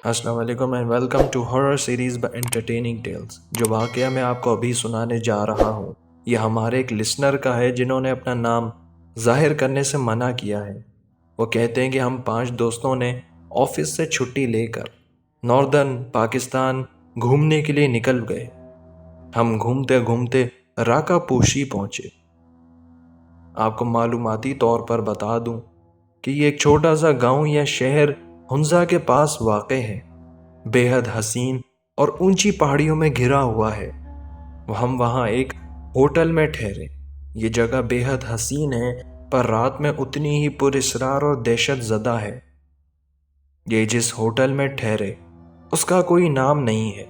السلام علیکم and welcome to horror series by Entertaining Tales. جو واقعہ میں آپ کو ابھی سنانے جا رہا ہوں یہ ہمارے ایک لسنر کا ہے جنہوں نے اپنا نام ظاہر کرنے سے منع کیا ہے۔ وہ کہتے ہیں کہ ہم 5 دوستوں نے آفس سے چھٹی لے کر ناردرن پاکستان گھومنے کے لیے نکل گئے۔ ہم گھومتے گھومتے راکا پوشی پہنچے۔ آپ کو معلوماتی طور پر بتا دوں کہ یہ ایک چھوٹا سا گاؤں یا شہر ہنزا کے پاس واقع ہے، بے حد حسین اور اونچی پہاڑیوں میں گھرا ہوا ہے۔ ہم وہاں ایک ہوٹل میں ٹھہرے۔ یہ جگہ بے حد حسین ہے پر رات میں اتنی ہی پر اسرار اور دہشت زدہ ہے۔ یہ جس ہوٹل میں ٹھہرے اس کا کوئی نام نہیں ہے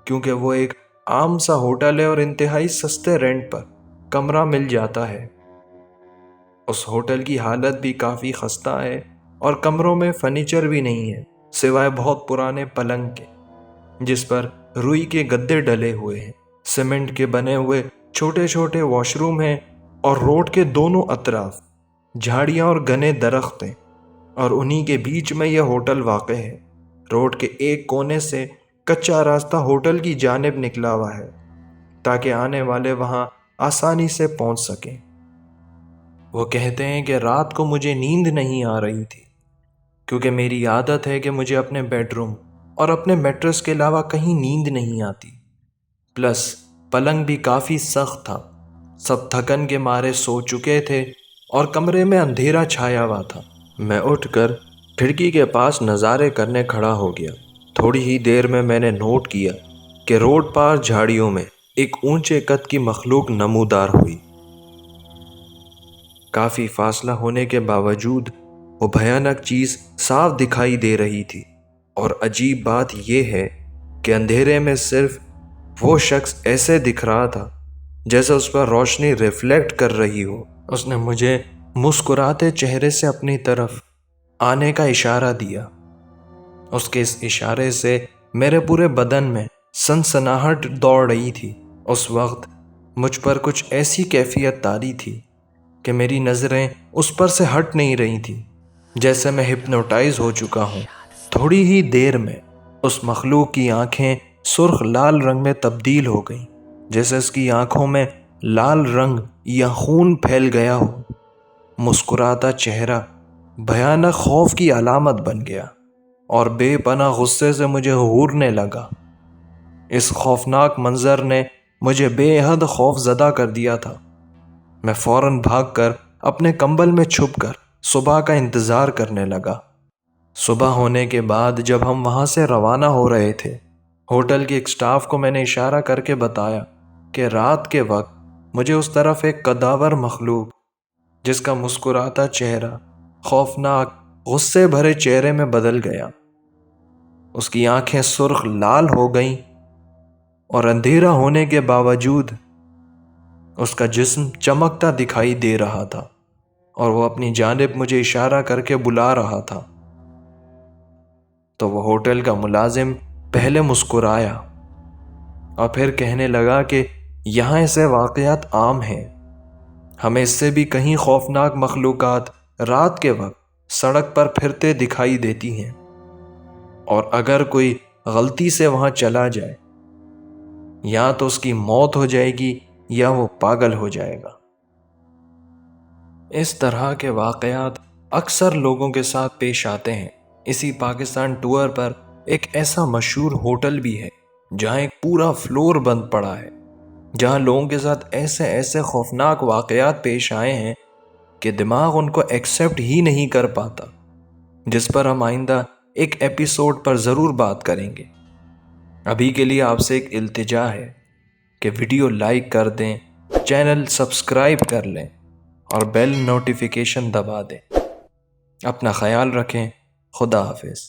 کیونکہ وہ ایک عام سا ہوٹل ہے اور انتہائی سستے رینٹ پر کمرہ مل جاتا ہے۔ اس ہوٹل کی حالت بھی کافی خستہ ہے اور کمروں میں فرنیچر بھی نہیں ہے سوائے بہت پرانے پلنگ کے جس پر روئی کے گدے ڈلے ہوئے ہیں۔ سیمنٹ کے بنے ہوئے چھوٹے چھوٹے واش روم ہیں اور روڈ کے دونوں اطراف جھاڑیاں اور گھنے درخت ہیں اور انہی کے بیچ میں یہ ہوٹل واقع ہے۔ روڈ کے ایک کونے سے کچا راستہ ہوٹل کی جانب نکلا ہوا ہے تاکہ آنے والے وہاں آسانی سے پہنچ سکیں۔ وہ کہتے ہیں کہ رات کو مجھے نیند نہیں آ رہی تھی کیونکہ میری عادت ہے کہ مجھے اپنے بیڈ روم اور اپنے میٹرس کے علاوہ کہیں نیند نہیں آتی، پلس پلنگ بھی کافی سخت تھا۔ سب تھکن کے مارے سو چکے تھے اور کمرے میں اندھیرا چھایا ہوا تھا۔ میں اٹھ کر کھڑکی کے پاس نظارے کرنے کھڑا ہو گیا۔ تھوڑی ہی دیر میں میں نے نوٹ کیا کہ روڈ پار جھاڑیوں میں ایک اونچے قد کی مخلوق نمودار ہوئی۔ کافی فاصلہ ہونے کے باوجود وہ بھیانک چیز صاف دکھائی دے رہی تھی، اور عجیب بات یہ ہے کہ اندھیرے میں صرف وہ شخص ایسے دکھ رہا تھا جیسے اس پر روشنی ریفلیکٹ کر رہی ہو۔ اس نے مجھے مسکراتے چہرے سے اپنی طرف آنے کا اشارہ دیا۔ اس کے اس اشارے سے میرے پورے بدن میں سنسناہٹ دوڑ رہی تھی۔ اس وقت مجھ پر کچھ ایسی کیفیت طاری تھی کہ میری نظریں اس پر سے ہٹ نہیں رہی تھیں، جیسے میں ہپنوٹائز ہو چکا ہوں۔ تھوڑی ہی دیر میں اس مخلوق کی آنکھیں سرخ لال رنگ میں تبدیل ہو گئیں، جیسے اس کی آنکھوں میں لال رنگ یا خون پھیل گیا ہو۔ مسکراتا چہرہ بھیانک خوف کی علامت بن گیا اور بے پناہ غصے سے مجھے گھورنے لگا۔ اس خوفناک منظر نے مجھے بے حد خوف زدہ کر دیا تھا۔ میں فوراً بھاگ کر اپنے کمبل میں چھپ کر صبح کا انتظار کرنے لگا۔ صبح ہونے کے بعد جب ہم وہاں سے روانہ ہو رہے تھے، ہوٹل کے ایک سٹاف کو میں نے اشارہ کر کے بتایا کہ رات کے وقت مجھے اس طرف ایک قداور مخلوق جس کا مسکراتا چہرہ خوفناک غصے بھرے چہرے میں بدل گیا، اس کی آنکھیں سرخ لال ہو گئیں اور اندھیرا ہونے کے باوجود اس کا جسم چمکتا دکھائی دے رہا تھا اور وہ اپنی جانب مجھے اشارہ کر کے بلا رہا تھا۔ تو وہ ہوٹل کا ملازم پہلے مسکرایا اور پھر کہنے لگا کہ یہاں ایسے واقعات عام ہیں، ہمیں اس سے بھی کہیں خوفناک مخلوقات رات کے وقت سڑک پر پھرتے دکھائی دیتی ہیں، اور اگر کوئی غلطی سے وہاں چلا جائے یا تو اس کی موت ہو جائے گی یا وہ پاگل ہو جائے گا۔ اس طرح کے واقعات اکثر لوگوں کے ساتھ پیش آتے ہیں۔ اسی پاکستان ٹور پر ایک ایسا مشہور ہوٹل بھی ہے جہاں ایک پورا فلور بند پڑا ہے، جہاں لوگوں کے ساتھ ایسے خوفناک واقعات پیش آئے ہیں کہ دماغ ان کو ایکسیپٹ ہی نہیں کر پاتا، جس پر ہم آئندہ ایک ایپیسوڈ پر ضرور بات کریں گے۔ ابھی کے لیے آپ سے ایک التجا ہے کہ ویڈیو لائک کر دیں، چینل سبسکرائب کر لیں اور بیل نوٹیفیکیشن دبا دیں۔ اپنا خیال رکھیں۔ خدا حافظ۔